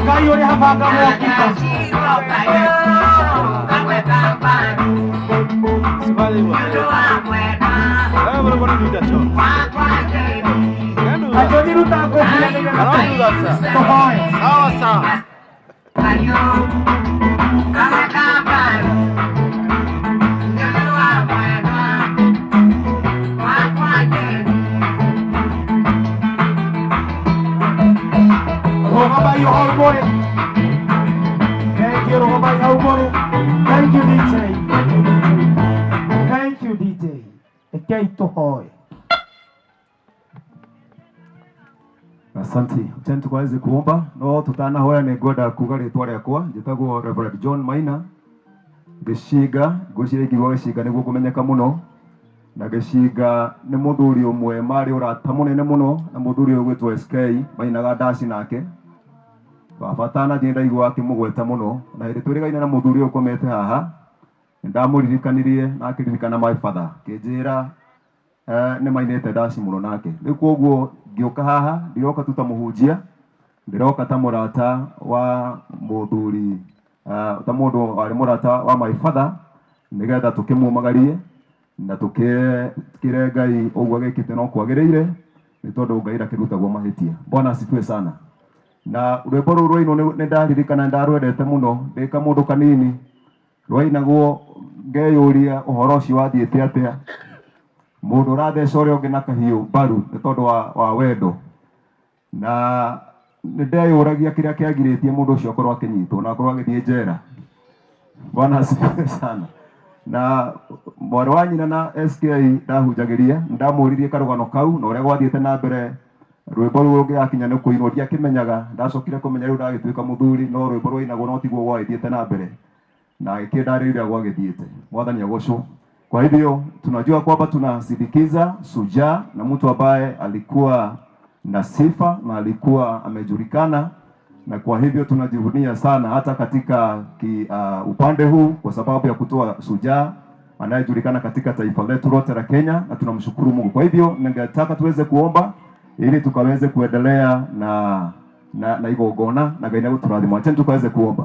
Ngai uri habanga mwokika. Sibali bwana. Wewe bwana ndio cho. Ajoni rutako pia ndio. Alafu sasa. Sawa sawa. Rohabai Holbore. Thank you, Rohabai Holbore. Thank you, DJ. Thank you, DJ. Ekeito hoi. Asante. Uchani tukaweze kuomba. No tutana hoya ni goda kugari tware kwa. Jitagwo Reverend John Maina. Geshiga, goshire kiwa geshiga niguo kumenyeka muno. Na geshiga ni muthuri umwe mari urata munene muno na muthuri uyu gwitwo SK Maina Gadashi nake. Wafatana thienda igwa akimugweta muno na iri twirigaine na muthuri ukomete haha. Ndamuririkanirie na akiririkana my father. Kijira ni mainete Dashi muno nake. Riku uguo ngioka haha ndioka tutamuhunjia. Ndiroka ta murata wa muthuri ta mundu ari murata wa my father nigetha tukimumagarie na tukire Ngai uguo gekite no kwagiriire ni tondu Ngai rakirutagwo mahitia. Bwana asifiwe sana. Na rwimbo ruru ino ni ndaririkana ndarwendete muno ndika mundu kanini rwainagwo ngeyuria uhoro ucio wathiite atia mundu ratheca uria ungi na kahiu mbaru ni tondu wa wendo na ndeyuragia kiria kiagiritie mundu ucio akorwo akinyitwo na akorwo agithie njera. Bwana asifiwe sana. Na mwari wa nyina na SK ndahunjagiria ndamuririe karugano kau na uria gwathiite na mbere rwimbo ruru ngiakinya ni kuinoria kimenyaga ndacokire kumenya riu ndagituika muthuri no rwimbo rwainagwo no tiguo gwathiite na mbere na ikindarĩrĩra gwagithiite. Mwathani agocwo. Kwa hivyo tunajua kwamba tunasindikiza shujaa na mtu ambaye alikuwa na sifa na alikuwa amejulikana, na kwa hivyo tunajivunia sana hata katika upande huu kwa sababu ya kutoa shujaa anayejulikana katika taifa letu lote la Kenya, na tunamshukuru Mungu. Kwa hivyo ningetaka tuweze kuomba ili tukaweze kuendelea na igogona na Ngai turathima. Acha tukaweze kuomba.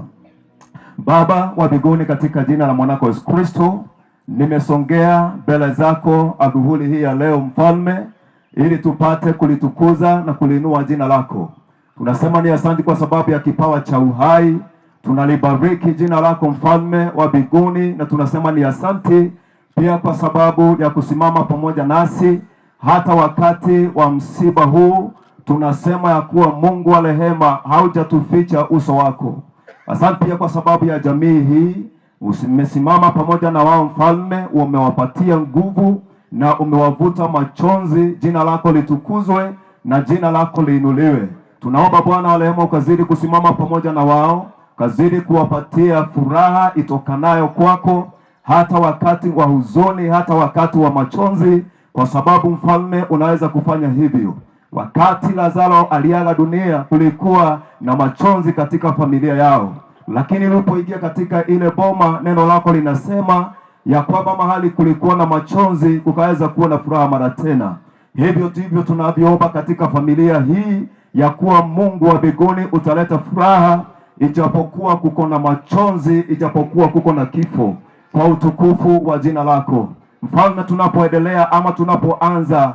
Baba wa mbinguni, katika jina la mwanako Yesu Kristo, nimesongea mbele zako adhuhuri hii ya leo Mfalme, ili tupate kulitukuza na kulinua jina lako. Tunasema ni asante kwa sababu ya kipawa cha uhai. Tunalibariki jina lako Mfalme wa mbinguni, na tunasema ni asante pia kwa sababu ya kusimama pamoja nasi hata wakati wa msiba huu. Tunasema ya kuwa Mungu wa rehema haujatuficha uso wako. Asante pia kwa sababu ya jamii hii, umesimama pamoja na wao Mfalme, umewapatia nguvu na umewavuta machozi. Jina lako litukuzwe na jina lako liinuliwe. Tunaomba Bwana wa rehema ukazidi kusimama pamoja na wao, kazidi kuwapatia furaha itokanayo kwako hata wakati wa huzuni, hata wakati wa machozi, kwa sababu Mfalme unaweza kufanya hivyo. Wakati Lazaro aliaga dunia kulikuwa na machozi katika familia yao, lakini ulipoingia katika ile boma, neno lako linasema ya kwamba mahali kulikuwa na machozi kukaweza kuwa na furaha mara tena. Hivyo ndivyo tunavyoomba katika familia hii, ya kuwa Mungu wa mbinguni utaleta furaha ijapokuwa kuko na machozi, ijapokuwa kuko na kifo, kwa utukufu wa jina lako Mfalme. Tunapoendelea ama tunapoanza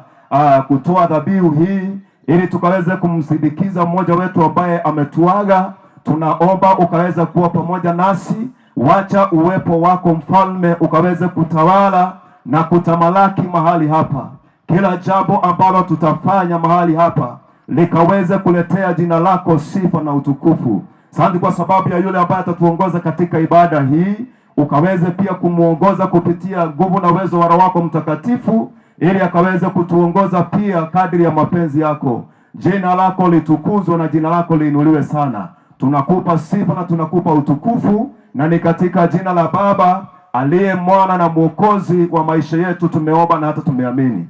kutoa dhabihu hii ili tukaweze kumsindikiza mmoja wetu ambaye ametuaga, tunaomba ukaweza kuwa pamoja nasi. Wacha uwepo wako Mfalme ukaweze kutawala na kutamalaki mahali hapa. Kila jambo ambalo tutafanya mahali hapa likaweze kuletea jina lako sifa na utukufu. Asante kwa sababu ya yule ambaye atatuongoza katika ibada hii, ukaweze pia kumuongoza kupitia nguvu na uwezo wa Roho wako Mtakatifu, ili akaweze kutuongoza pia kadri ya mapenzi yako. Jina lako litukuzwe na jina lako liinuliwe sana. Tunakupa sifa na tunakupa utukufu, na ni katika jina la Baba aliye Mwana na Mwokozi wa maisha yetu tumeomba na hata tumeamini.